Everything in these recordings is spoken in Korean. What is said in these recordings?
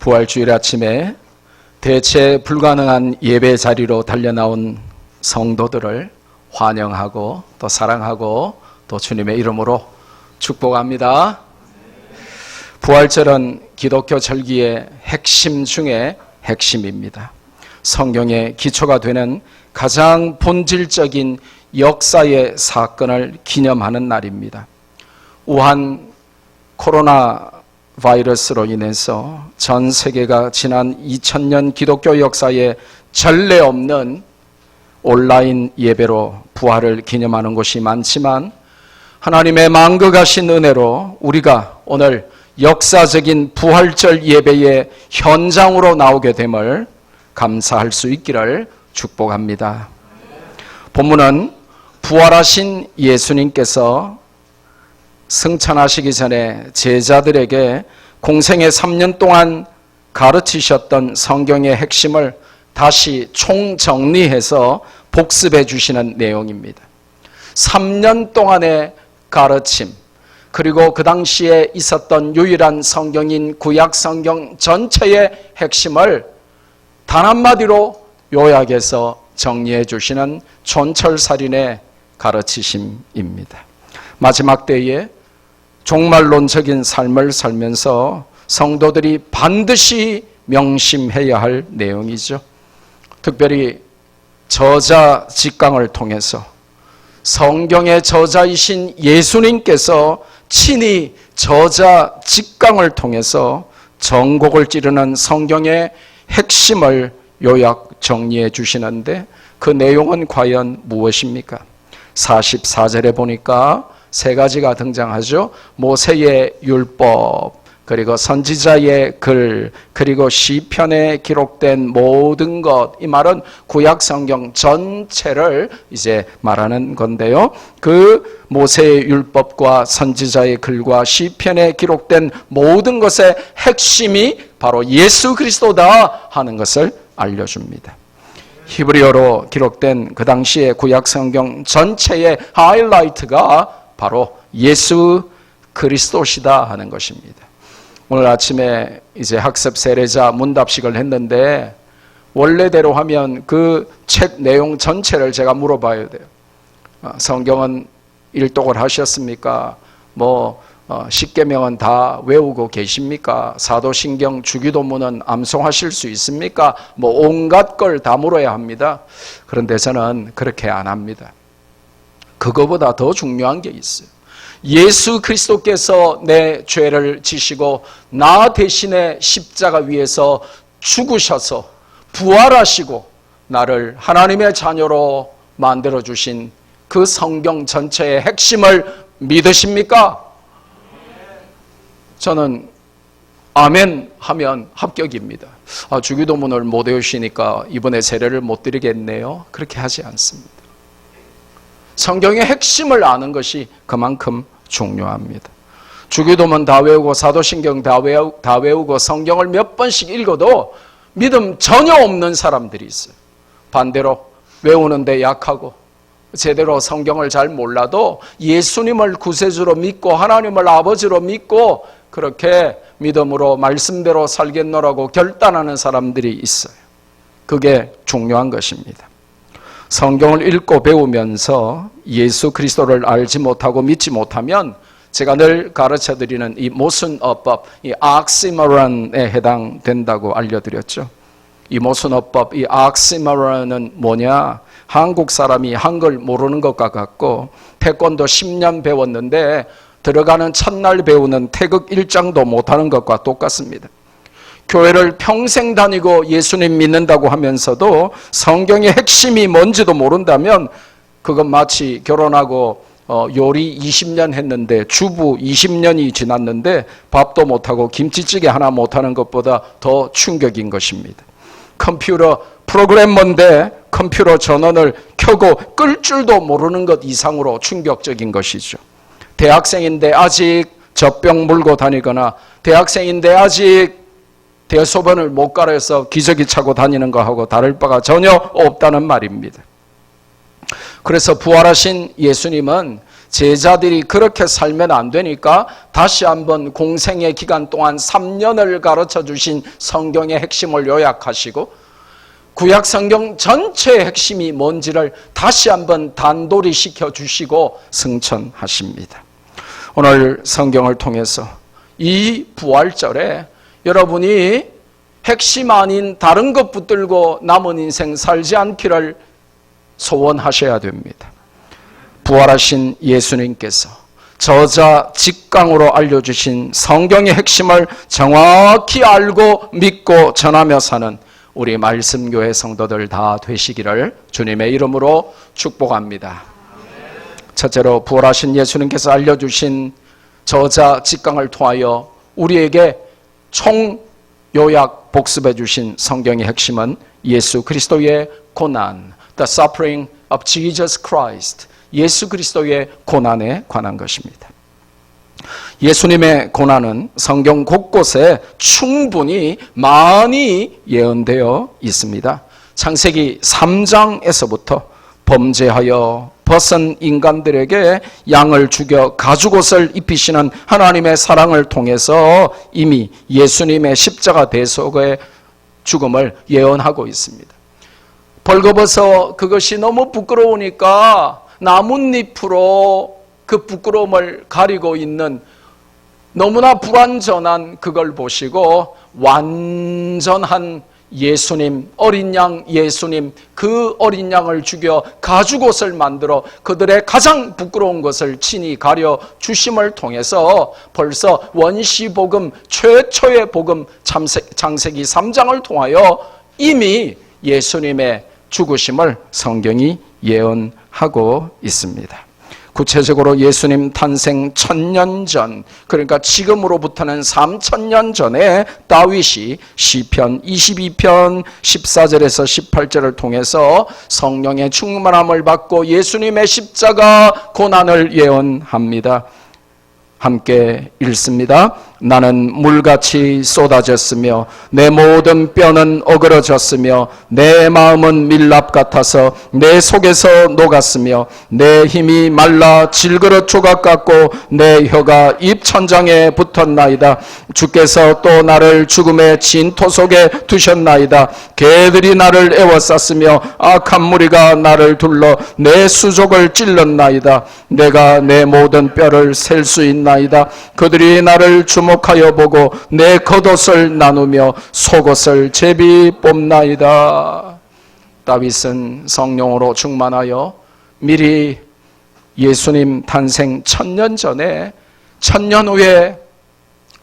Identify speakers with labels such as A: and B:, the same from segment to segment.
A: 부활주일 아침에 대체 불가능한 예배 자리로 달려나온 성도들을 환영하고 또 사랑하고 또 주님의 이름으로 축복합니다. 부활절은 기독교 절기의 핵심 중에 핵심입니다. 성경의 기초가 되는 가장 본질적인 역사의 사건을 기념하는 날입니다. 우한 코로나 바이러스로 인해서 전 세계가 지난 2000년 기독교 역사에 전례 없는 온라인 예배로 부활을 기념하는 곳이 많지만 하나님의 만극하신 은혜로 우리가 오늘 역사적인 부활절 예배의 현장으로 나오게 됨을 감사할 수 있기를 축복합니다. 본문은 부활하신 예수님께서 승천하시기 전에 제자들에게 공생의 3년 동안 가르치셨던 성경의 핵심을 다시 총정리해서 복습해 주시는 내용입니다. 3년 동안의 가르침, 그리고 그 당시에 있었던 유일한 성경인 구약 성경 전체의 핵심을 단 한마디로 요약해서 정리해 주시는 촌철살인의 가르치심입니다. 마지막 때에 종말론적인 삶을 살면서 성도들이 반드시 명심해야 할 내용이죠. 특별히 저자 직강을 통해서 성경의 저자이신 예수님께서 친히 저자 직강을 통해서 전곡을 찌르는 성경의 핵심을 요약 정리해 주시는데 그 내용은 과연 무엇입니까? 44절에 보니까 세 가지가 등장하죠. 모세의 율법, 그리고 선지자의 글, 그리고 시편에 기록된 모든 것. 이 말은 구약 성경 전체를 이제 말하는 건데요. 그 모세의 율법과 선지자의 글과 시편에 기록된 모든 것의 핵심이 바로 예수 그리스도다 하는 것을 알려줍니다. 히브리어로 기록된 그 당시의 구약 성경 전체의 하이라이트가 바로 예수 그리스도시다 하는 것입니다. 오늘 아침에 이제 학습 세례자 문답식을 했는데 원래대로 하면 그 책 내용 전체를 제가 물어봐야 돼요. 성경은 일독을 하셨습니까? 십계명은 다 외우고 계십니까? 사도신경 주기도문은 암송하실 수 있습니까? 온갖 걸 다 물어야 합니다. 그런데 저는 그렇게 안 합니다. 그거보다 더 중요한 게 있어요. 예수 그리스도께서 내 죄를 지시고 나 대신에 십자가 위에서 죽으셔서 부활하시고 나를 하나님의 자녀로 만들어주신 그 성경 전체의 핵심을 믿으십니까? 저는 아멘 하면 합격입니다. 주기도문을 못 외우시니까 이번에 세례를 못 드리겠네요. 그렇게 하지 않습니다. 성경의 핵심을 아는 것이 그만큼 중요합니다. 주기도문 다 외우고 사도신경 다 외우고 성경을 몇 번씩 읽어도 믿음 전혀 없는 사람들이 있어요. 반대로 외우는데 약하고 제대로 성경을 잘 몰라도 예수님을 구세주로 믿고 하나님을 아버지로 믿고 그렇게 믿음으로 말씀대로 살겠노라고 결단하는 사람들이 있어요. 그게 중요한 것입니다. 성경을 읽고 배우면서 예수 그리스도를 알지 못하고 믿지 못하면 제가 늘 가르쳐드리는 이 모순어법, 이 악시머런에 해당된다고 알려드렸죠. 이 모순어법, 이 악시머런은 뭐냐? 한국 사람이 한글 모르는 것과 같고 태권도 10년 배웠는데 들어가는 첫날 배우는 태극 1장도 못하는 것과 똑같습니다. 교회를 평생 다니고 예수님 믿는다고 하면서도 성경의 핵심이 뭔지도 모른다면 그건 마치 결혼하고 요리 20년 했는데 주부 20년이 지났는데 밥도 못하고 김치찌개 하나 못하는 것보다 더 충격인 것입니다. 컴퓨터 프로그래머인데 컴퓨터 전원을 켜고 끌 줄도 모르는 것 이상으로 충격적인 것이죠. 대학생인데 아직 젖병 물고 다니거나 대학생인데 아직 대소변을 못 갈아서 기저귀 차고 다니는 거하고 다를 바가 전혀 없다는 말입니다. 그래서 부활하신 예수님은 제자들이 그렇게 살면 안 되니까 다시 한번 공생의 기간 동안 3년을 가르쳐 주신 성경의 핵심을 요약하시고 구약 성경 전체의 핵심이 뭔지를 다시 한번 단도리 시켜주시고 승천하십니다. 오늘 성경을 통해서 이 부활절에 여러분이 핵심 아닌 다른 것 붙들고 남은 인생 살지 않기를 소원하셔야 됩니다. 부활하신 예수님께서 저자 직강으로 알려주신 성경의 핵심을 정확히 알고 믿고 전하며 사는 우리 말씀교회 성도들 다 되시기를 주님의 이름으로 축복합니다. 첫째로 부활하신 예수님께서 알려주신 저자 직강을 통하여 우리에게 총 요약 복습해 주신 성경의 핵심은 예수 그리스도의 고난, the suffering of Jesus Christ, 예수 그리스도의 고난에 관한 것입니다. 예수님의 고난은 성경 곳곳에 충분히 많이 예언되어 있습니다. 창세기 3장에서부터 범죄하여 벗은 인간들에게 양을 죽여 가죽옷을 입히시는 하나님의 사랑을 통해서 이미 예수님의 십자가 대속의 죽음을 예언하고 있습니다. 벌거벗어 그것이 너무 부끄러우니까 나뭇잎으로 그 부끄러움을 가리고 있는 너무나 불완전한 그걸 보시고 완전한 예수님, 어린 양 예수님, 그 어린 양을 죽여 가죽옷을 만들어 그들의 가장 부끄러운 것을 친히 가려 주심을 통해서 벌써 원시복음, 최초의 복음 창세기 3장을 통하여 이미 예수님의 죽으심을 성경이 예언하고 있습니다. 구체적으로 예수님 탄생 1000년 전, 그러니까 지금으로부터는 3000년 전에 다윗이 시편 22편 14절에서 18절을 통해서 성령의 충만함을 받고 예수님의 십자가 고난을 예언합니다. 함께 읽습니다. 나는 물같이 쏟아졌으며 내 모든 뼈는 어그러졌으며 내 마음은 밀랍 같아서 내 속에서 녹았으며 내 힘이 말라 질그릇 조각 같고 내 혀가 입천장에 붙었나이다. 주께서 또 나를 죽음의 진토 속에 두셨나이다. 개들이 나를 애워쌌으며 악한 무리가 나를 둘러 내 수족을 찔렀나이다. 내가 내 모든 뼈를 셀 수 있나이다. 그들이 나를 주목하여 보고 내 겉옷을 나누며 속옷을 제비 뽑나이다. 다윗은 성령으로 충만하여 미리 예수님 탄생 1000년 전에 1000년 후에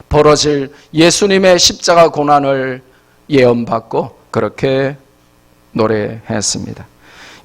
A: 벌어질 예수님의 십자가 고난을 예언받고 그렇게 노래했습니다.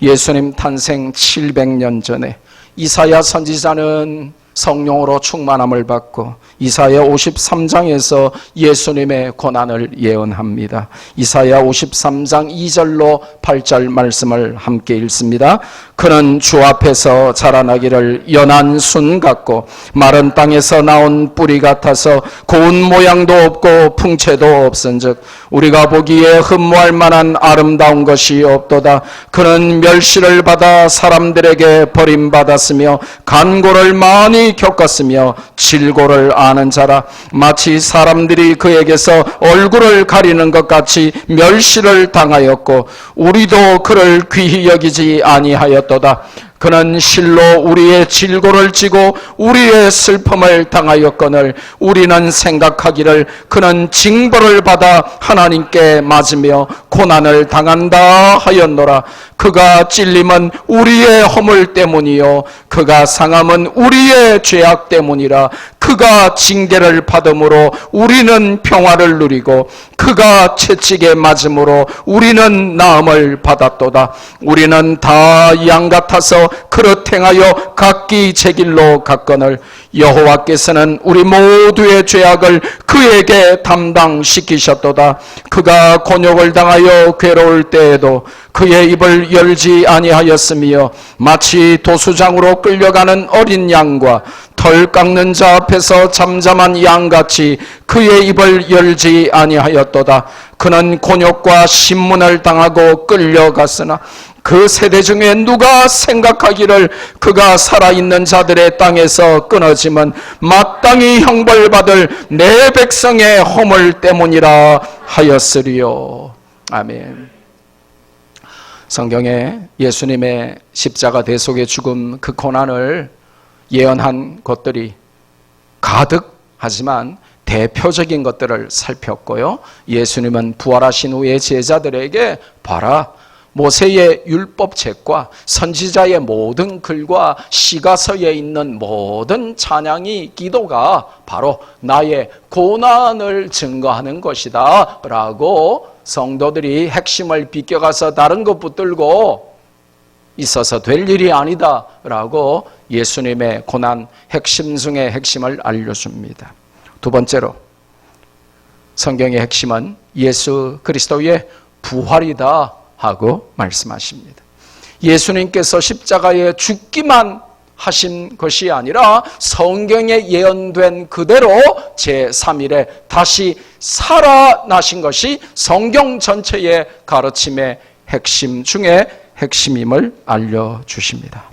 A: 예수님 탄생 700년 전에 이사야 선지자는 성령으로 충만함을 받고 이사야 53장에서 예수님의 고난을 예언합니다. 이사야 53장 2절로 8절 말씀을 함께 읽습니다. 그는 주 앞에서 자라나기를 연한 순 같고 마른 땅에서 나온 뿌리 같아서 고운 모양도 없고 풍채도 없은즉 우리가 보기에 흠모할 만한 아름다운 것이 없도다. 그는 멸시를 받아 사람들에게 버림받았으며 간고를 많이 겪었으며 질고를 아는 자라. 마치 사람들이 그에게서 얼굴을 가리는 것 같이 멸시를 당하였고 우리도 그를 귀히 여기지 아니하였도다. 그는 실로 우리의 질고를 지고 우리의 슬픔을 당하였거늘 우리는 생각하기를 그는 징벌을 받아 하나님께 맞으며 고난을 당한다 하였노라. 그가 찔림은 우리의 허물 때문이요 그가 상함은 우리의 죄악 때문이라. 그가 징계를 받음으로 우리는 평화를 누리고 그가 채찍에 맞음으로 우리는 나음을 받았도다. 우리는 다 양 같아서 그릇 행하여 각기 제 길로 갔거늘 여호와께서는 우리 모두의 죄악을 그에게 담당시키셨도다. 그가 곤욕을 당하여 괴로울 때에도 그의 입을 열지 아니하였으며 마치 도수장으로 끌려가는 어린 양과 털 깎는 자 앞에서 잠잠한 양같이 그의 입을 열지 아니하였도다. 그는 곤욕과 신문을 당하고 끌려갔으나 그 세대 중에 누가 생각하기를 그가 살아있는 자들의 땅에서 끊어짐은 마땅히 형벌받을 내 백성의 허물 때문이라 하였으리요. 아멘. 성경에 예수님의 십자가 대속의 죽음, 그 고난을 예언한 것들이 가득하지만 대표적인 것들을 살폈고요. 예수님은 부활하신 후에 제자들에게 봐라, 모세의 율법책과 선지자의 모든 글과 시가서에 있는 모든 찬양이, 기도가 바로 나의 고난을 증거하는 것이다 라고 성도들이 핵심을 비껴가서 다른 것 붙들고 있어서 될 일이 아니다 라고 예수님의 고난 핵심 중의 핵심을 알려줍니다. 두 번째로 성경의 핵심은 예수 그리스도의 부활이다 하고 말씀하십니다. 예수님께서 십자가에 죽기만 하신 것이 아니라 성경에 예언된 그대로 제3일에 다시 살아나신 것이 성경 전체의 가르침의 핵심 중에 핵심임을 알려주십니다.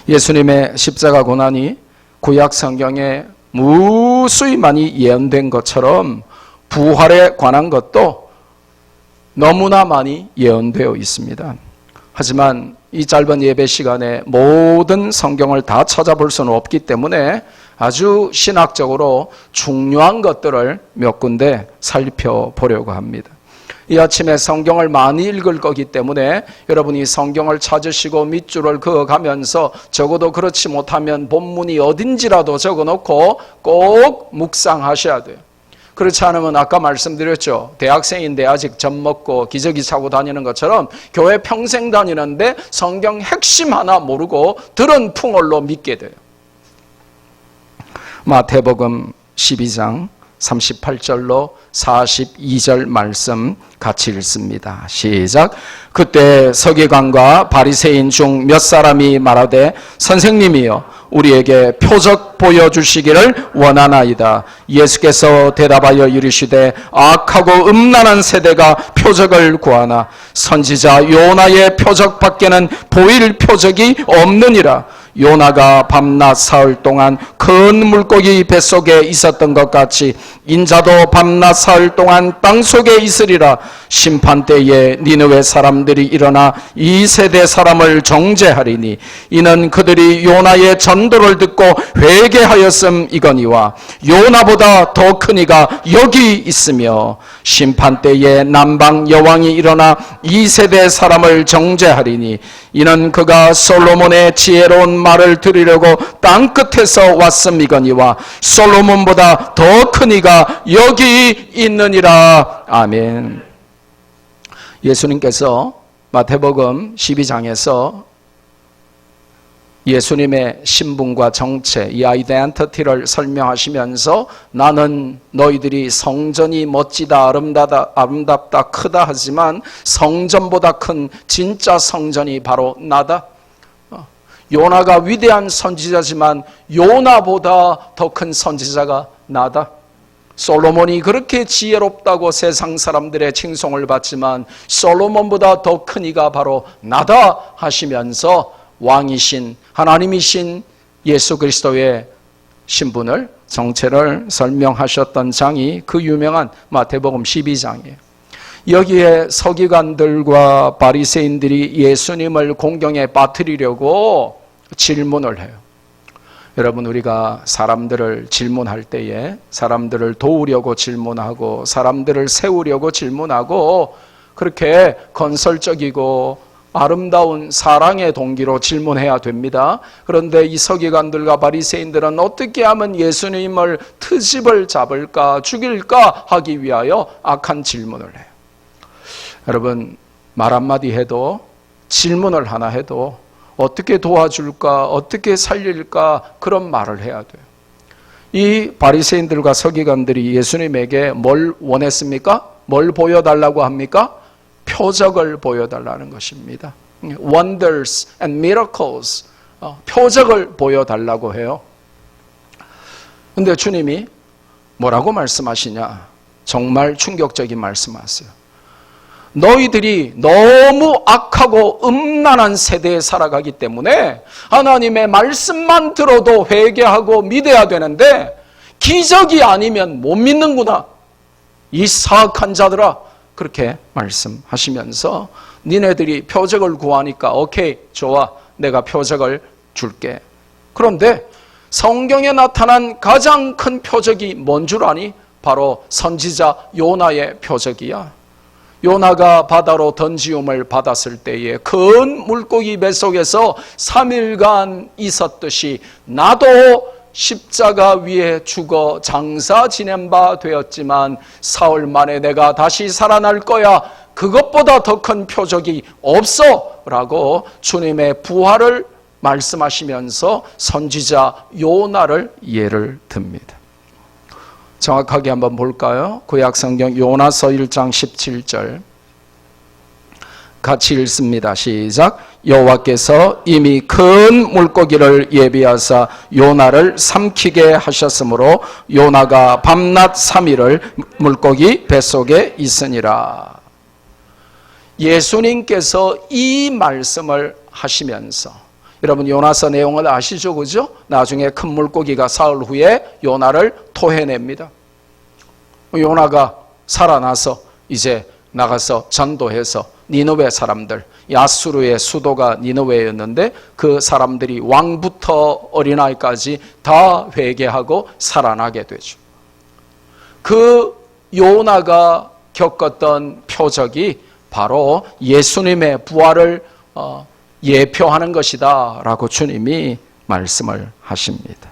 A: 예수님의 십자가 고난이 구약 성경에 무수히 많이 예언된 것처럼 부활에 관한 것도 너무나 많이 예언되어 있습니다. 하지만 이 짧은 예배 시간에 모든 성경을 다 찾아볼 수는 없기 때문에 아주 신학적으로 중요한 것들을 몇 군데 살펴보려고 합니다. 이 아침에 성경을 많이 읽을 거기 때문에 여러분이 성경을 찾으시고 밑줄을 그어가면서 적어도 그렇지 못하면 본문이 어딘지라도 적어놓고 꼭 묵상하셔야 돼요. 그렇지 않으면 아까 말씀드렸죠. 대학생인데 아직 젖 먹고 기저귀 차고 다니는 것처럼 교회 평생 다니는데 성경 핵심 하나 모르고 들은 풍월로 믿게 돼요. 마태복음 12장 38절로 42절 말씀 같이 읽습니다. 시작. 그때 서기관과 바리새인 중 몇 사람이 말하되 선생님이여 우리에게 표적 보여주시기를 원하나이다. 예수께서 대답하여 이르시되 악하고 음란한 세대가 표적을 구하나 선지자 요나의 표적밖에는 보일 표적이 없느니라. 요나가 밤낮 사흘 동안 큰 물고기 뱃속에 있었던 것 같이 인자도 밤낮 사흘 동안 땅속에 있으리라. 심판 때에 니느웨 사람들이 일어나 이 세대 사람을 정죄하리니 이는 그들이 요나의 전도를 듣고 회개하였음이거니와 요나보다 더 큰 이가 여기 있으며 심판 때에 남방 여왕이 일어나 이 세대 사람을 정죄하리니 이는 그가 솔로몬의 지혜로운 말을 들으려고 땅끝에서 왔음이거니와 솔로몬보다 더 큰 이가 여기 있느니라. 아멘. 예수님께서 마태복음 12장에서 예수님의 신분과 정체, 이 아이덴티티를 설명하시면서 나는 너희들이 성전이 멋지다, 아름답다, 크다 하지만 성전보다 큰 진짜 성전이 바로 나다. 요나가 위대한 선지자지만 요나보다 더 큰 선지자가 나다. 솔로몬이 그렇게 지혜롭다고 세상 사람들의 칭송을 받지만 솔로몬보다 더 큰 이가 바로 나다 하시면서 왕이신 하나님이신 예수 그리스도의 신분을, 정체를 설명하셨던 장이 그 유명한 마태복음 12장이에요. 여기에 서기관들과 바리새인들이 예수님을 공경에 빠뜨리려고 질문을 해요. 여러분, 우리가 사람들을 질문할 때에 사람들을 도우려고 질문하고 사람들을 세우려고 질문하고 그렇게 건설적이고 아름다운 사랑의 동기로 질문해야 됩니다. 그런데 이 서기관들과 바리새인들은 어떻게 하면 예수님을 트집을 잡을까, 죽일까 하기 위하여 악한 질문을 해요. 여러분, 말 한마디 해도, 질문을 하나 해도 어떻게 도와줄까, 어떻게 살릴까, 그런 말을 해야 돼요. 이 바리새인들과 서기관들이 예수님에게 뭘 원했습니까? 뭘 보여달라고 합니까? 표적을 보여달라는 것입니다. Wonders and miracles, 표적을 보여달라고 해요. 그런데 주님이 뭐라고 말씀하시냐? 정말 충격적인 말씀하세요. 너희들이 너무 악하고 음란한 세대에 살아가기 때문에 하나님의 말씀만 들어도 회개하고 믿어야 되는데 기적이 아니면 못 믿는구나. 이 사악한 자들아, 그렇게 말씀하시면서 니네들이 표적을 구하니까 오케이, 좋아, 내가 표적을 줄게. 그런데 성경에 나타난 가장 큰 표적이 뭔 줄 아니? 바로 선지자 요나의 표적이야. 요나가 바다로 던지움을 받았을 때에 큰 물고기 뱃속에서 3일간 있었듯이 나도 십자가 위에 죽어 장사 지낸 바 되었지만 사흘 만에 내가 다시 살아날 거야. 그것보다 더 큰 표적이 없어 라고 주님의 부활을 말씀하시면서 선지자 요나를 예를 듭니다. 정확하게 한번 볼까요? 구약성경 요나서 1장 17절 같이 읽습니다. 시작. 여호와께서 이미 큰 물고기를 예비하사 요나를 삼키게 하셨으므로 요나가 밤낮 3일을 물고기 뱃속에 있으니라. 예수님께서 이 말씀을 하시면서, 여러분 요나서 내용을 아시죠? 그죠? 나중에 큰 물고기가 사흘 후에 요나를 토해냅니다. 요나가 살아나서 이제 나가서 전도해서 니느웨 사람들, 야수르의 수도가 니느웨였는데 그 사람들이 왕부터 어린아이까지 다 회개하고 살아나게 되죠. 그 요나가 겪었던 표적이 바로 예수님의 부활을 예표하는 것이다 라고 주님이 말씀을 하십니다.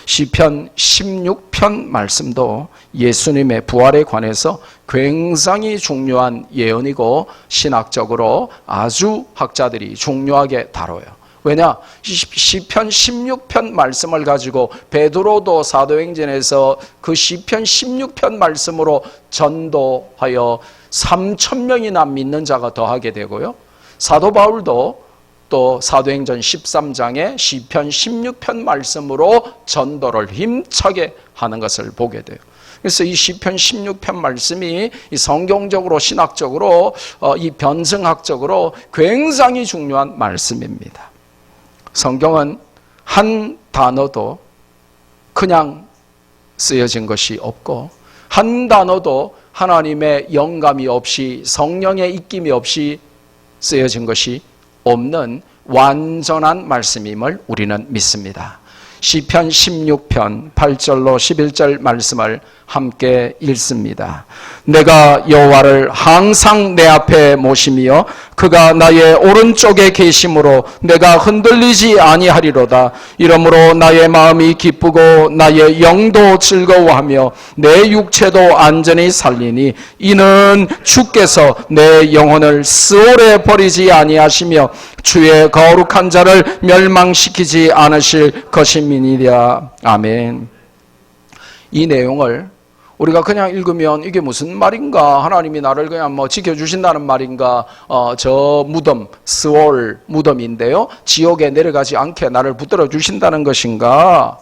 A: 시편 16편 말씀도 예수님의 부활에 관해서 굉장히 중요한 예언이고 신학적으로 아주 학자들이 중요하게 다뤄요. 왜냐? 시편 16편 말씀을 가지고 베드로도 사도행전에서 그 시편 16편 말씀으로 전도하여 3,000명이나 믿는 자가 더하게 되고요. 사도 바울도 또 사도행전 13장에 시편 16편 말씀으로 전도를 힘차게 하는 것을 보게 돼요. 그래서 이 시편 16편 말씀이 이 성경적으로 신학적으로 이 변증학적으로 굉장히 중요한 말씀입니다. 성경은 한 단어도 그냥 쓰여진 것이 없고 한 단어도 하나님의 영감이 없이 성령의 입김이 없이 쓰여진 것이 없는 완전한 말씀임을 우리는 믿습니다. 시편 16편 8절로 11절 말씀을 함께 읽습니다. 내가 여호와를 항상 내 앞에 모시며 그가 나의 오른쪽에 계심으로 내가 흔들리지 아니하리로다. 이러므로 나의 마음이 기쁘고 나의 영도 즐거워하며 내 육체도 안전히 살리니 이는 주께서 내 영혼을 스올에 버리지 아니하시며 주의 거룩한 자를 멸망시키지 않으실 것임이니라. 아멘. 이 내용을 우리가 그냥 읽으면 이게 무슨 말인가? 하나님이 나를 그냥 지켜주신다는 말인가? 저 무덤, 스올 무덤인데요. 지옥에 내려가지 않게 나를 붙들어 주신다는 것인가?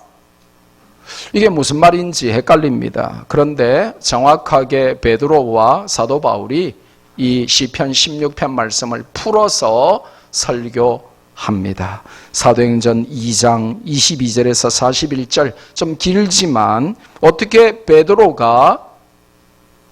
A: 이게 무슨 말인지 헷갈립니다. 그런데 정확하게 베드로와 사도 바울이 이 시편 16편 말씀을 풀어서 설교합니다. 사도행전 2장 22절에서 41절 좀 길지만 어떻게 베드로가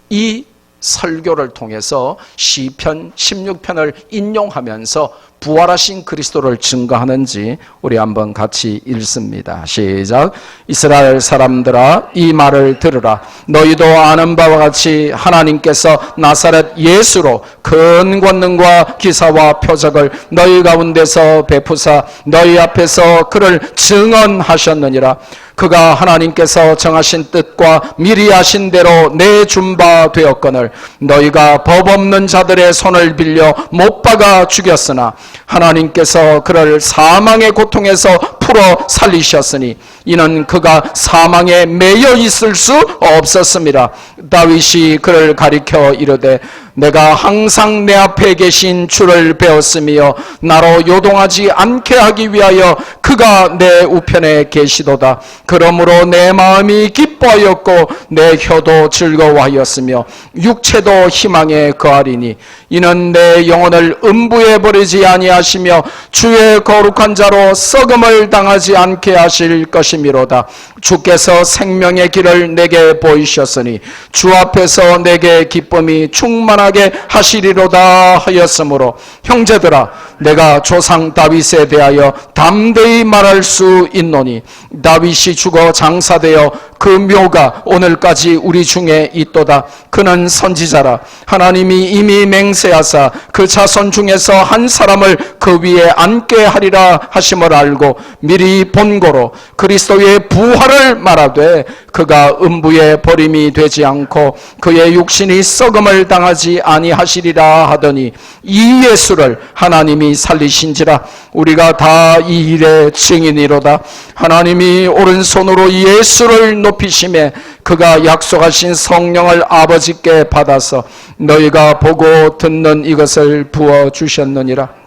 A: 이 설교를 통해서 시편 16편을 인용하면서 부활하신 그리스도를 증거하는지 우리 한번 같이 읽습니다. 시작. 이스라엘 사람들아 이 말을 들으라. 너희도 아는 바와 같이 하나님께서 나사렛 예수로 큰 권능과 기사와 표적을 너희 가운데서 베푸사 너희 앞에서 그를 증언하셨느니라. 그가 하나님께서 정하신 뜻과 미리 하신 대로 내준 바 되었거늘 너희가 법 없는 자들의 손을 빌려 못 박아 죽였으나 하나님께서 그를 사망의 고통에서 풀어 살리셨으니 이는 그가 사망에 매여 있을 수 없었습니다. 다윗이 그를 가리켜 이르되 내가 항상 내 앞에 계신 주를 배웠으며 나로 요동하지 않게 하기 위하여 그가 내 우편에 계시도다. 그러므로 내 마음이 기뻐하였고 내 혀도 즐거워하였으며 육체도 희망에 거하리니 이는 내 영혼을 음부에 버리지 아니하시며 주의 거룩한 자로 썩음을 당하지 않게 하실 것이미로다. 주께서 생명의 길을 내게 보이셨으니 주 앞에서 내게 기쁨이 충만하게 하시리로다 하였으므로 형제들아 내가 조상 다윗에 대하여 담대히 말할 수 있노니 다윗이 죽어 장사되어 그 묘가 오늘까지 우리 중에 있도다. 그는 선지자라. 하나님이 이미 맹세하사 그 자손 중에서 한 사람을 그 위에 앉게 하리라 하심을 알고 미리 본고로 그리스도의 부활을 말하되 그가 음부에 버림이 되지 않고 그의 육신이 썩음을 당하지 아니하시리라 하더니 이 예수를 하나님이 살리신지라. 우리가 다 이 일의 증인이로다. 하나님이 오른손으로 예수를 높이심에 그가 약속하신 성령을 아버지께 받아서 너희가 보고 듣는 이것을 부어주셨느니라.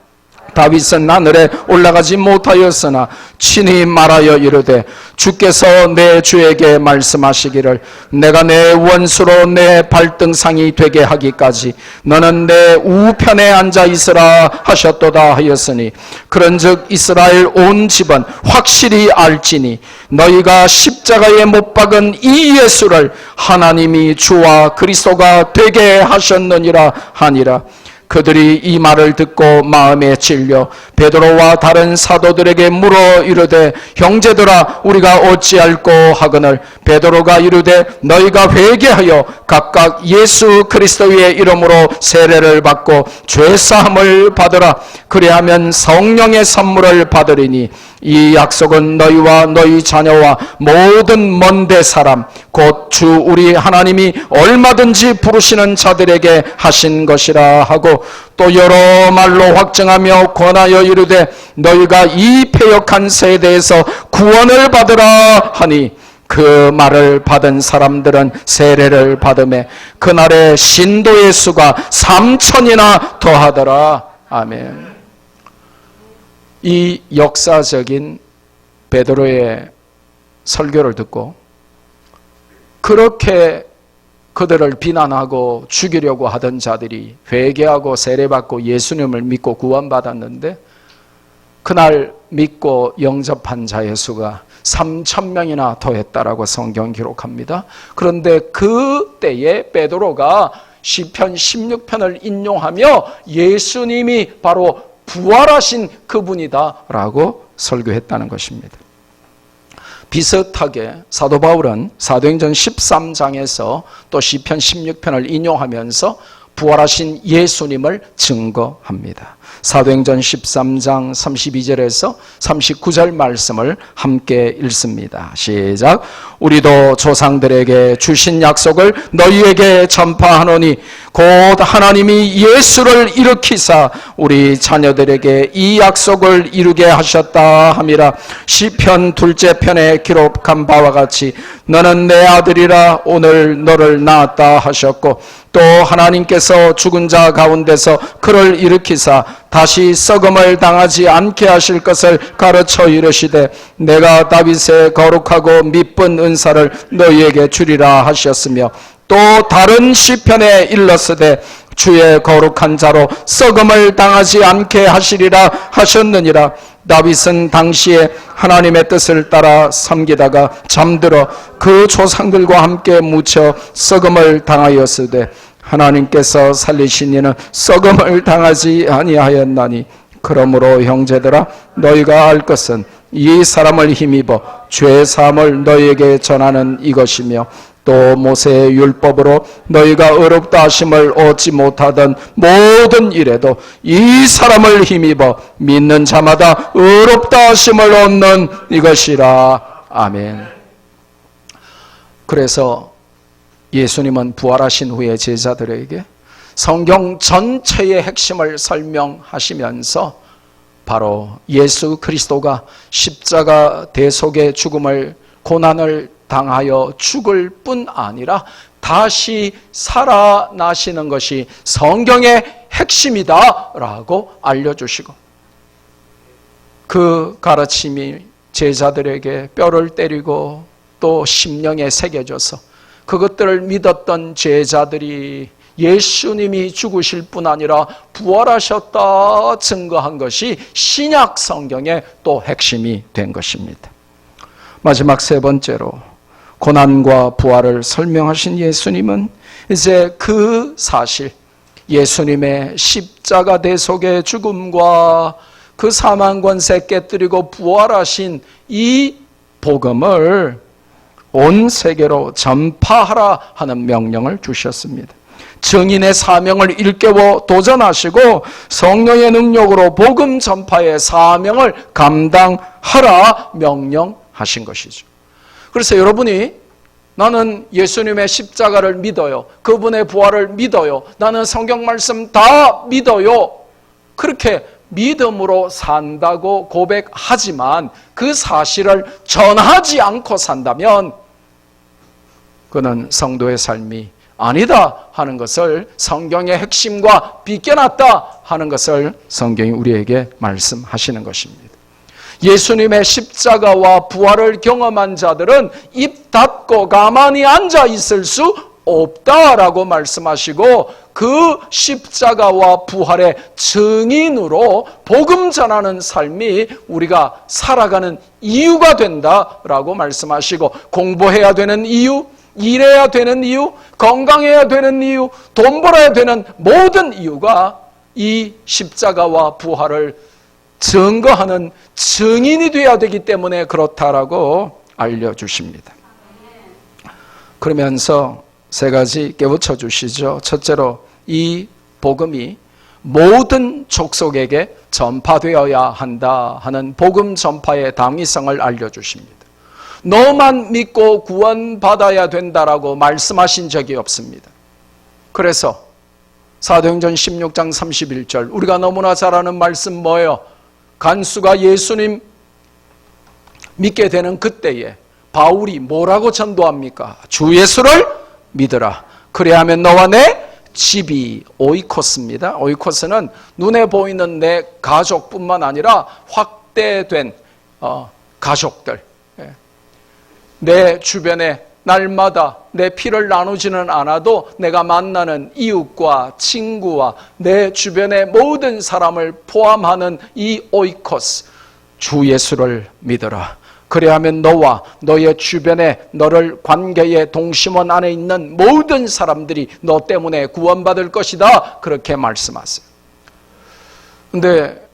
A: 다윗은 하늘에 올라가지 못하였으나 친히 말하여 이르되 주께서 내 주에게 말씀하시기를 내가 내 원수로 내 발등상이 되게 하기까지 너는 내 우편에 앉아 있으라 하셨도다 하였으니 그런즉 이스라엘 온 집은 확실히 알지니 너희가 십자가에 못 박은 이 예수를 하나님이 주와 그리스도가 되게 하셨느니라 하니라. 그들이 이 말을 듣고 마음에 찔려 베드로와 다른 사도들에게 물어 이르되 형제들아 우리가 어찌할꼬 하거늘 베드로가 이르되 너희가 회개하여 각각 예수 그리스도의 이름으로 세례를 받고 죄사함을 받으라. 그리하면 성령의 선물을 받으리니 이 약속은 너희와 너희 자녀와 모든 먼데 사람 곧 주 우리 하나님이 얼마든지 부르시는 자들에게 하신 것이라 하고 또 여러 말로 확증하며 권하여 이르되 너희가 이 패역한 세대에서 구원을 받으라 하니 그 말을 받은 사람들은 세례를 받음에 그날의 신도의 수가 3,000이나 더하더라. 아멘. 이 역사적인 베드로의 설교를 듣고 그렇게 그들을 비난하고 죽이려고 하던 자들이 회개하고 세례받고 예수님을 믿고 구원받았는데 그날 믿고 영접한 자의 수가 3,000명이나 더했다라고 성경 기록합니다. 그런데 그때에 베드로가 시편 16편을 인용하며 예수님이 바로 부활하신 그분이다라고 설교했다는 것입니다. 비슷하게 사도 바울은 사도행전 13장에서 또 시편 16편을 인용하면서 부활하신 예수님을 증거합니다. 사도행전 13장 32절에서 39절 말씀을 함께 읽습니다. 시작. 우리도 조상들에게 주신 약속을 너희에게 전파하노니 곧 하나님이 예수를 일으키사 우리 자녀들에게 이 약속을 이루게 하셨다 함이라. 시편 둘째 편에 기록한 바와 같이 너는 내 아들이라 오늘 너를 낳았다 하셨고 또 하나님께서 죽은 자 가운데서 그를 일으키사 다시 썩음을 당하지 않게 하실 것을 가르쳐 이르시되 내가 다윗의 거룩하고 미쁜 은사를 너희에게 주리라 하셨으며 또 다른 시편에 일렀으되 주의 거룩한 자로 썩음을 당하지 않게 하시리라 하셨느니라. 다윗은 당시에 하나님의 뜻을 따라 섬기다가 잠들어 그 조상들과 함께 묻혀 썩음을 당하였으되 하나님께서 살리신 이는 썩음을 당하지 아니하였나니 그러므로 형제들아 너희가 알 것은 이 사람을 힘입어 죄사함을 너희에게 전하는 이것이며 또 모세의 율법으로 너희가 의롭다 하심을 얻지 못하던 모든 일에도 이 사람을 힘입어 믿는 자마다 의롭다 하심을 얻는 이것이라. 아멘. 그래서 예수님은 부활하신 후에 제자들에게 성경 전체의 핵심을 설명하시면서 바로 예수 그리스도가 십자가 대속의 죽음을 고난을 당하여 죽을 뿐 아니라 다시 살아나시는 것이 성경의 핵심이다라고 알려주시고, 그 가르침이 제자들에게 뼈를 때리고 또 심령에 새겨져서 그것들을 믿었던 제자들이 예수님이 죽으실 뿐 아니라 부활하셨다 증거한 것이 신약 성경의 또 핵심이 된 것입니다. 마지막 세 번째로 고난과 부활을 설명하신 예수님은 이제 그 사실, 예수님의 십자가 대속의 죽음과 그 사망 권세 깨뜨리고 부활하신 이 복음을 온 세계로 전파하라 하는 명령을 주셨습니다. 증인의 사명을 일깨워 도전하시고 성령의 능력으로 복음 전파의 사명을 감당하라 명령하신 것이죠. 그래서 여러분이 나는 예수님의 십자가를 믿어요, 그분의 부활을 믿어요, 나는 성경 말씀 다 믿어요, 그렇게 믿음으로 산다고 고백하지만 그 사실을 전하지 않고 산다면 그는 성도의 삶이 아니다 하는 것을, 성경의 핵심과 비껴났다 하는 것을 성경이 우리에게 말씀하시는 것입니다. 예수님의 십자가와 부활을 경험한 자들은 입 닫고 가만히 앉아 있을 수 없다라고 말씀하시고, 그 십자가와 부활의 증인으로 복음 전하는 삶이 우리가 살아가는 이유가 된다라고 말씀하시고, 공부해야 되는 이유, 일해야 되는 이유, 건강해야 되는 이유, 돈 벌어야 되는 모든 이유가 이 십자가와 부활을 증거하는 증인이 되어야 되기 때문에 그렇다라고 알려주십니다. 그러면서 세 가지 깨우쳐 주시죠. 첫째로, 이 복음이 모든 족속에게 전파되어야 한다 하는 복음 전파의 당위성을 알려주십니다. 너만 믿고 구원받아야 된다라고 말씀하신 적이 없습니다. 그래서 사도행전 16장 31절, 우리가 너무나 잘 아는 말씀 뭐예요? 간수가 예수님 믿게 되는 그때에 바울이 뭐라고 전도합니까? 주 예수를 믿으라. 그래야 하면 너와 내 집이, 오이코스입니다. 오이코스는 눈에 보이는 내 가족뿐만 아니라 확대된 가족들, 내 주변에 날마다 내 피를 나누지는 않아도 내가 만나는 이웃과 친구와 내 주변의 모든 사람을 포함하는 이 오이코스, 주 예수를 믿어라. 그래야 하면 너와 너의 주변에 너를 관계의 동심원 안에 있는 모든 사람들이 너 때문에 구원받을 것이다. 그렇게 말씀하세요. 근데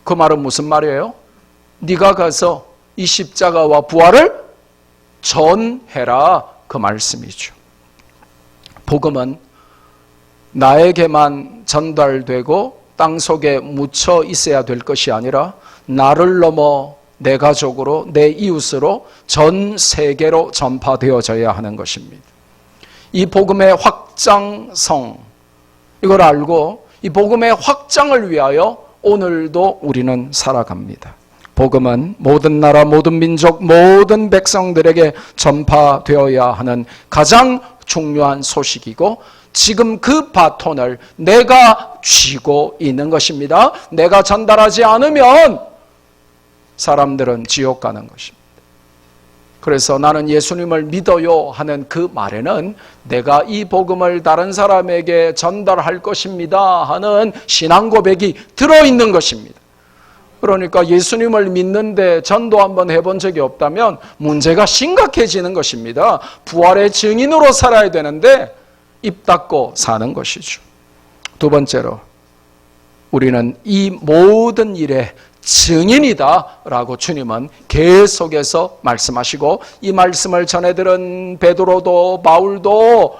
A: 그 말은 무슨 말이에요? 네가 가서 이 십자가와 부활을 전해라, 그 말씀이죠. 복음은 나에게만 전달되고 땅속에 묻혀 있어야 될 것이 아니라 나를 넘어 내 가족으로, 내 이웃으로 전 세계로 전파되어져야 하는 것입니다. 이 복음의 확장성, 이걸 알고 이 복음의 확장을 위하여 오늘도 우리는 살아갑니다. 복음은 모든 나라, 모든 민족, 모든 백성들에게 전파되어야 하는 가장 중요한 소식이고, 지금 그 바톤을 내가 쥐고 있는 것입니다. 내가 전달하지 않으면 사람들은 지옥 가는 것입니다. 그래서 나는 예수님을 믿어요 하는 그 말에는 내가 이 복음을 다른 사람에게 전달할 것입니다 하는 신앙 고백이 들어있는 것입니다. 그러니까 예수님을 믿는데 전도 한번 해본 적이 없다면 문제가 심각해지는 것입니다. 부활의 증인으로 살아야 되는데 입 닫고 사는 것이죠. 두 번째로, 우리는 이 모든 일에 증인이다 라고 주님은 계속해서 말씀하시고, 이 말씀을 전해들은 베드로도 바울도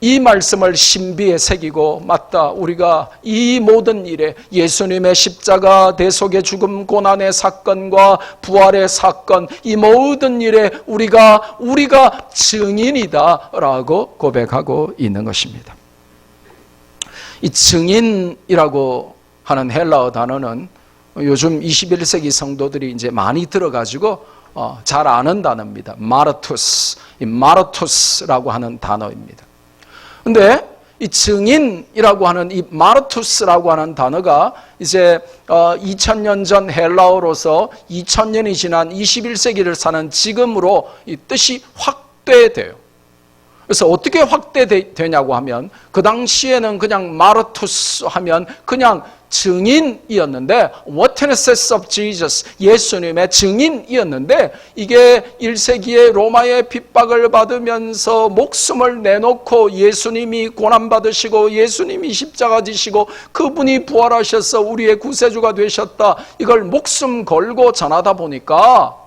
A: 이 말씀을 신비에 새기고, 맞다, 우리가 이 모든 일에 예수님의 십자가 대속의 죽음 고난의 사건과 부활의 사건, 이 모든 일에 우리가 증인이다 라고 고백하고 있는 것입니다. 이 증인이라고 하는 헬라어 단어는 요즘 21세기 성도들이 이제 많이 들어가지고 잘 아는 단어입니다. 마르투스, 이 마르투스라고 하는 단어입니다. 근데 이 증인이라고 하는 이 마르투스라고 하는 단어가 이제 2000년 전 헬라어로서 2000년이 지난 21세기를 사는 지금으로 이 뜻이 확대돼요. 그래서 어떻게 확대되냐고 하면 그 당시에는 그냥 마르투스 하면 그냥 증인이었는데 Witnesses of Jesus, 예수님의 증인이었는데 이게 1세기에 로마의 핍박을 받으면서 목숨을 내놓고 예수님이 고난받으시고 예수님이 십자가 지시고 그분이 부활하셔서 우리의 구세주가 되셨다, 이걸 목숨 걸고 전하다 보니까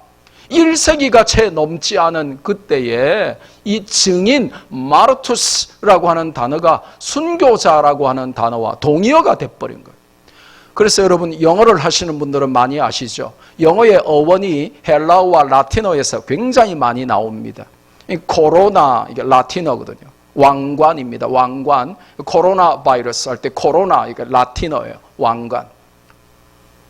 A: 1세기가 채 넘지 않은 그때에 이 증인 마르투스라고 하는 단어가 순교자라고 하는 단어와 동의어가 돼버린 거예요. 그래서 여러분 영어를 하시는 분들은 많이 아시죠? 영어의 어원이 헬라어와 라틴어에서 굉장히 많이 나옵니다. 이 코로나, 이게 라틴어거든요. 왕관입니다. 왕관. 코로나 바이러스 할 때 코로나, 이게 라틴어예요. 왕관.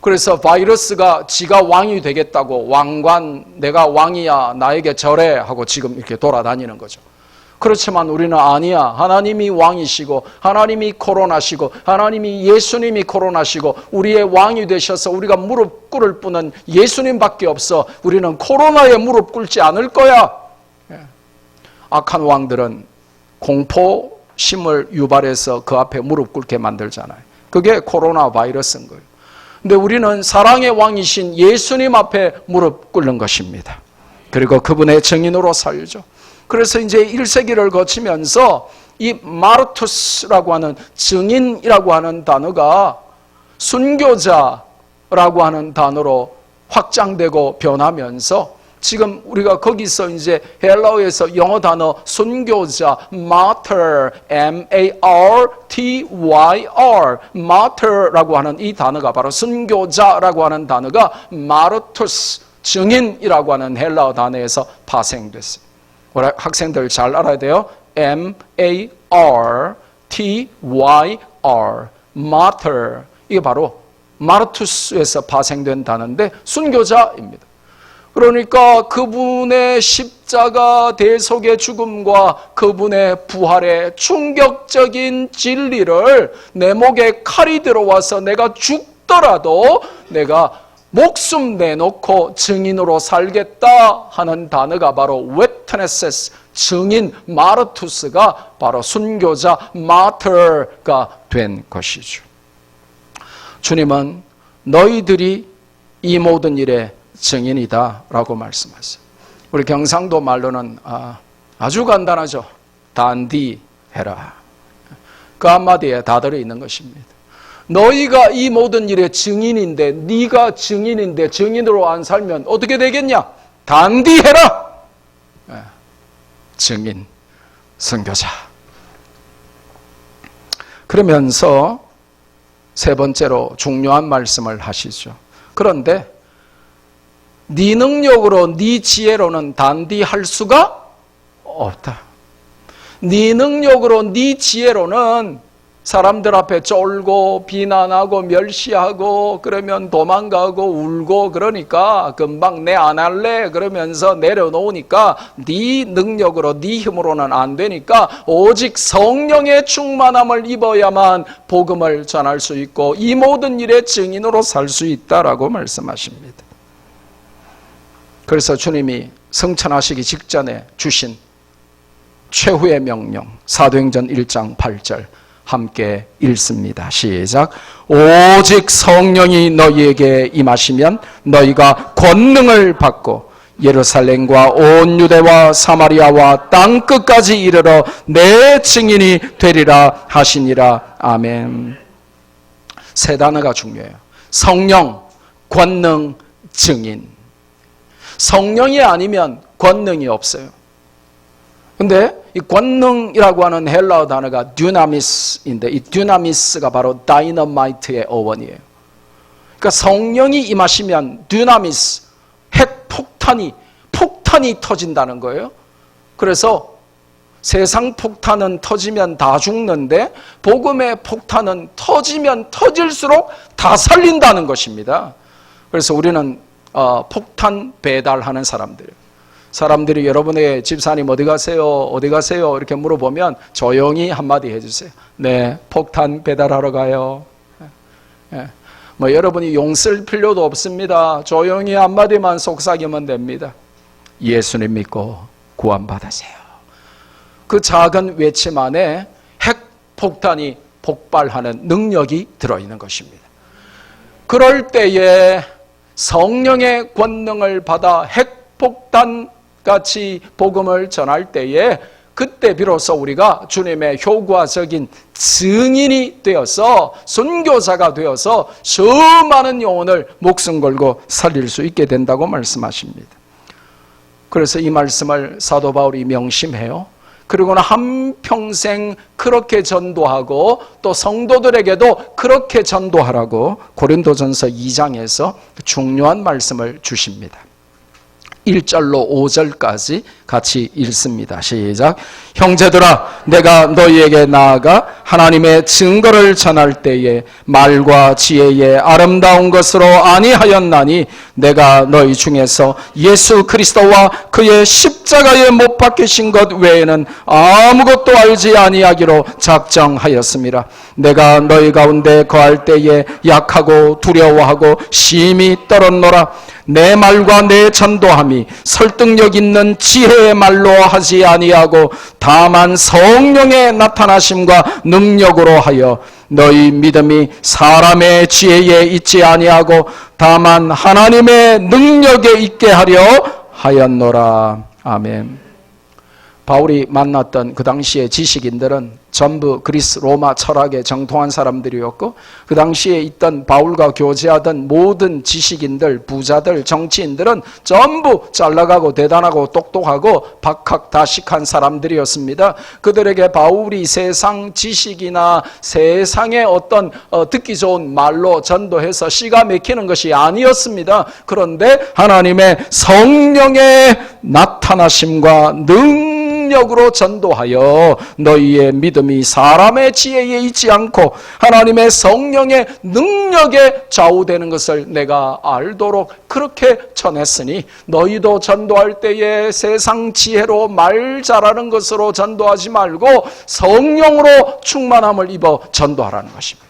A: 그래서 바이러스가 지가 왕이 되겠다고 왕관, 내가 왕이야, 나에게 절해 하고 지금 이렇게 돌아다니는 거죠. 그렇지만 우리는 아니야. 하나님이 왕이시고 하나님이 코로나시고 하나님이 예수님이 코로나시고 우리의 왕이 되셔서 우리가 무릎 꿇을 분은 예수님밖에 없어. 우리는 코로나에 무릎 꿇지 않을 거야. 악한 왕들은 공포심을 유발해서 그 앞에 무릎 꿇게 만들잖아요. 그게 코로나 바이러스인 거예요. 근데 우리는 사랑의 왕이신 예수님 앞에 무릎 꿇는 것입니다. 그리고 그분의 증인으로 살죠. 그래서 이제 1세기를 거치면서 이 마르투스라고 하는 증인이라고 하는 단어가 순교자라고 하는 단어로 확장되고 변하면서 지금 우리가 거기서 이제 헬라어에서 영어 단어 순교자, martyr, M-A-R-T-Y-R, martyr라고 하는 이 단어가 바로 순교자라고 하는 단어가 마르투스, 증인이라고 하는 헬라어 단어에서 파생됐어요. 우리 학생들 잘 알아야 돼요. M-A-R-T-Y-R, martyr. 이게 바로 마르투스에서 파생된 단어인데 순교자입니다. 그러니까 그분의 십자가 대속의 죽음과 그분의 부활의 충격적인 진리를 내 목에 칼이 들어와서 내가 죽더라도 내가 목숨 내놓고 증인으로 살겠다 하는 단어가 바로 witnesses, 증인, 마르투스가 바로 순교자, martyr가 된 것이죠. 주님은 너희들이 이 모든 일에 증인이다 라고 말씀하세요. 우리 경상도 말로는 아주 간단하죠. 단디해라. 그 한마디에 다 들어있는 것입니다. 너희가 이 모든 일의 증인인데, 네가 증인인데 증인으로 안 살면 어떻게 되겠냐? 단디해라. 증인, 선교자. 그러면서 세 번째로 중요한 말씀을 하시죠. 그런데 네 능력으로, 네 지혜로는 단디할 수가 없다. 네 능력으로, 네 지혜로는 사람들 앞에 쫄고 비난하고 멸시하고 그러면 도망가고 울고 그러니까 금방 내 안 할래 그러면서 내려놓으니까 네 능력으로, 네 힘으로는 안 되니까 오직 성령의 충만함을 입어야만 복음을 전할 수 있고 이 모든 일의 증인으로 살 수 있다라고 말씀하십니다. 그래서 주님이 승천하시기 직전에 주신 최후의 명령, 사도행전 1장 8절 함께 읽습니다. 시작. 오직 성령이 너희에게 임하시면 너희가 권능을 받고 예루살렘과 온 유대와 사마리아와 땅끝까지 이르러 내 증인이 되리라 하시니라. 아멘. 세 단어가 중요해요. 성령, 권능, 증인. 성령이 아니면 권능이 없어요. 근데 이 권능이라고 하는 헬라어 단어가 듀나미스인데 이 듀나미스가 바로 다이너마이트의 어원이에요. 그러니까 성령이 임하시면 듀나미스, 핵폭탄이 터진다는 거예요. 그래서 세상 폭탄은 터지면 다 죽는데 복음의 폭탄은 터지면 터질수록 다 살린다는 것입니다. 그래서 우리는 폭탄 배달하는 사람들이 여러분의 집사님 어디 가세요? 이렇게 물어보면 조용히 한마디 해주세요. 네, 폭탄 배달하러 가요. 뭐 여러분이 용 쓸 필요도 없습니다. 조용히 한마디만 속삭이면 됩니다. 예수님 믿고 구원받으세요. 그 작은 외침 안에 핵폭탄이 폭발하는 능력이 들어있는 것입니다. 그럴 때에 성령의 권능을 받아 핵폭탄같이 복음을 전할 때에 그때 비로소 우리가 주님의 효과적인 증인이 되어서 선교사가 되어서 수많은 영혼을 목숨 걸고 살릴 수 있게 된다고 말씀하십니다. 그래서 이 말씀을 사도 바울이 명심해요. 그리고는 한평생 그렇게 전도하고 또 성도들에게도 그렇게 전도하라고 고린도전서 2장에서 중요한 말씀을 주십니다. 1절로 5절까지 같이 읽습니다. 시작. 형제들아, 내가 너희에게 나아가 하나님의 증거를 전할 때에 말과 지혜의 아름다운 것으로 아니하였나니 내가 너희 중에서 예수 그리스도와 그의 십자가에 못 박히신 것 외에는 아무것도 알지 아니하기로 작정하였습니다. 내가 너희 가운데 거할 때에 약하고 두려워하고 심히 떨었노라. 내 말과 내 전도함이 설득력 있는 지혜의 말로 하지 아니하고 다만 성령의 나타나심과 능력으로 하여 너희 믿음이 사람의 지혜에 있지 아니하고 다만 하나님의 능력에 있게 하려 하였노라. 아멘. 바울이 만났던 그 당시의 지식인들은 전부 그리스 로마 철학에 정통한 사람들이었고 그 당시에 있던 바울과 교제하던 모든 지식인들, 부자들, 정치인들은 전부 잘나가고 대단하고 똑똑하고 박학다식한 사람들이었습니다. 그들에게 바울이 세상 지식이나 세상의 어떤 듣기 좋은 말로 전도해서 씨가 막히는 것이 아니었습니다. 그런데 하나님의 성령의 나타나심과 능력으로 전도하여 너희의 믿음이 사람의 지혜에 있지 않고 하나님의 성령의 능력에 좌우되는 것을 내가 알도록 그렇게 전했으니 너희도 전도할 때에 세상 지혜로 말 잘하는 것으로 전도하지 말고 성령으로 충만함을 입어 전도하라는 것입니다.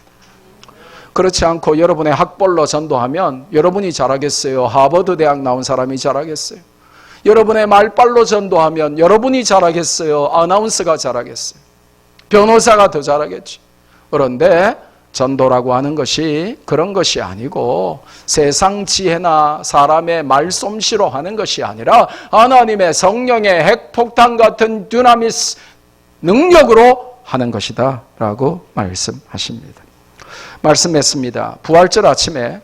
A: 그렇지 않고 여러분의 학벌로 전도하면 여러분이 잘하겠어요? 하버드 대학 나온 사람이 잘하겠어요? 여러분의 말빨로 전도하면 여러분이 잘하겠어요? 아나운서가 잘하겠어요? 변호사가 더 잘하겠죠. 그런데 전도라고 하는 것이 그런 것이 아니고 세상 지혜나 사람의 말솜씨로 하는 것이 아니라 하나님의 성령의 핵폭탄 같은 dynamis 능력으로 하는 것이다 라고 말씀하십니다. 말씀했습니다. 부활절 아침에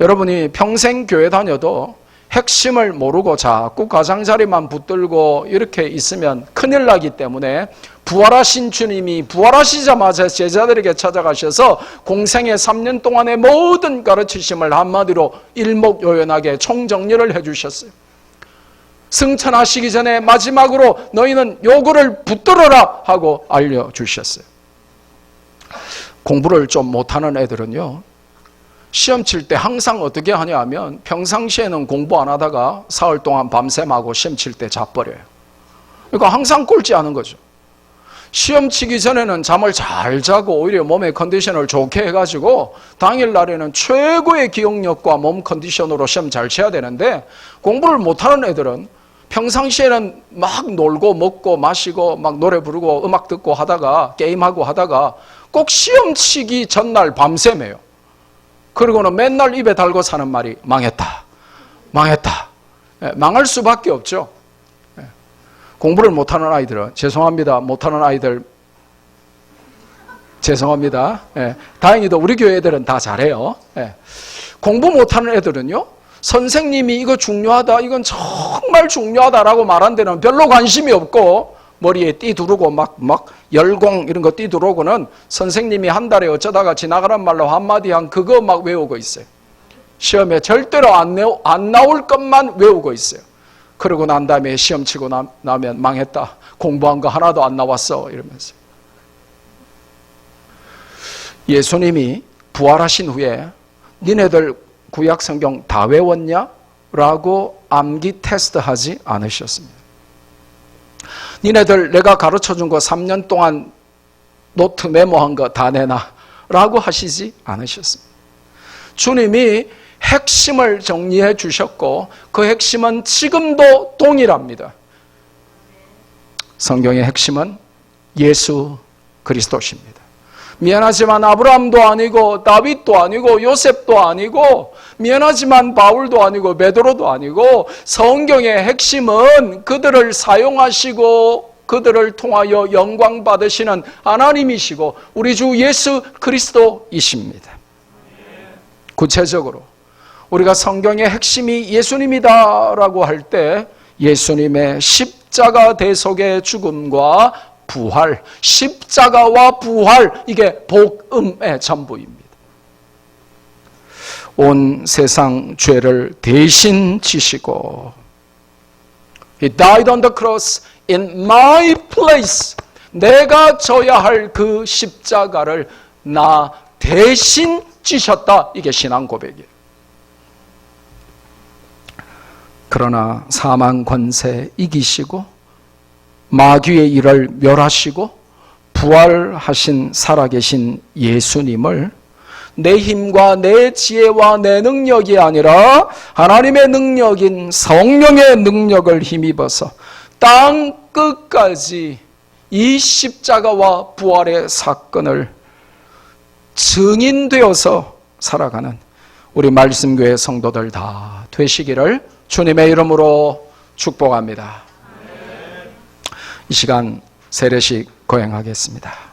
A: 여러분이 평생 교회 다녀도 핵심을 모르고 자꾸 가장자리만 붙들고 이렇게 있으면 큰일 나기 때문에 부활하신 주님이 부활하시자마자 제자들에게 찾아가셔서 공생의 3년 동안의 모든 가르치심을 한마디로 일목요연하게 총정리를 해주셨어요. 승천하시기 전에 마지막으로 너희는 요거를 붙들어라 하고 알려주셨어요. 공부를 좀 못하는 애들은요, 시험 칠 때 항상 어떻게 하냐 하면 평상시에는 공부 안 하다가 사흘 동안 밤샘하고 시험 칠 때 자버려요. 그러니까 항상 꼴찌하는 거죠. 시험 치기 전에는 잠을 잘 자고 오히려 몸의 컨디션을 좋게 해가지고 당일날에는 최고의 기억력과 몸 컨디션으로 시험 잘 쳐야 되는데 공부를 못하는 애들은 평상시에는 막 놀고 먹고 마시고 막 노래 부르고 음악 듣고 하다가 게임하고 하다가 꼭 시험 치기 전날 밤샘해요. 그리고는 맨날 입에 달고 사는 말이 망했다. 망할 수밖에 없죠. 공부를 못하는 아이들은 죄송합니다. 못하는 아이들 죄송합니다. 다행히도 우리 교회 애들은 다 잘해요. 공부 못하는 애들은요, 선생님이 이거 중요하다, 이건 정말 중요하다라고 말한 데는 별로 관심이 없고 머리에 띠 두르고 막 열공 이런 거 띠 두르고는 선생님이 한 달에 어쩌다가 지나가는 말로 한마디 한 그거 막 외우고 있어요. 시험에 절대로 안 나올 것만 외우고 있어요. 그러고 난 다음에 시험 치고 나면 망했다. 공부한 거 하나도 안 나왔어. 이러면서. 예수님이 부활하신 후에 니네들 구약 성경 다 외웠냐? 라고 암기 테스트하지 않으셨습니다. 니네들 내가 가르쳐준 거 3년 동안 노트 메모한 거 다 내놔 라고 하시지 않으셨습니다. 주님이 핵심을 정리해 주셨고 그 핵심은 지금도 동일합니다. 성경의 핵심은 예수 그리스도십니다. 미안하지만 아브라함도 아니고 다윗도 아니고 요셉도 아니고 미안하지만 바울도 아니고 베드로도 아니고 성경의 핵심은 그들을 사용하시고 그들을 통하여 영광 받으시는 하나님이시고 우리 주 예수 그리스도이십니다. 구체적으로 우리가 성경의 핵심이 예수님이다라고 할 때 예수님의 십자가 대속의 죽음과 부활, 십자가와 부활, 이게 복음의 전부입니다. 온 세상 죄를 대신 지시고 He died on the cross in my place. 내가 져야 할 그 십자가를 나 대신 지셨다. 이게 신앙 고백이에요. 그러나 사망 권세 이기시고 마귀의 일을 멸하시고 부활하신 살아계신 예수님을 내 힘과 내 지혜와 내 능력이 아니라 하나님의 능력인 성령의 능력을 힘입어서 땅 끝까지 이 십자가와 부활의 사건을 증인되어서 살아가는 우리 말씀교회 성도들 다 되시기를 주님의 이름으로 축복합니다. 이 시간 세례식 거행하겠습니다.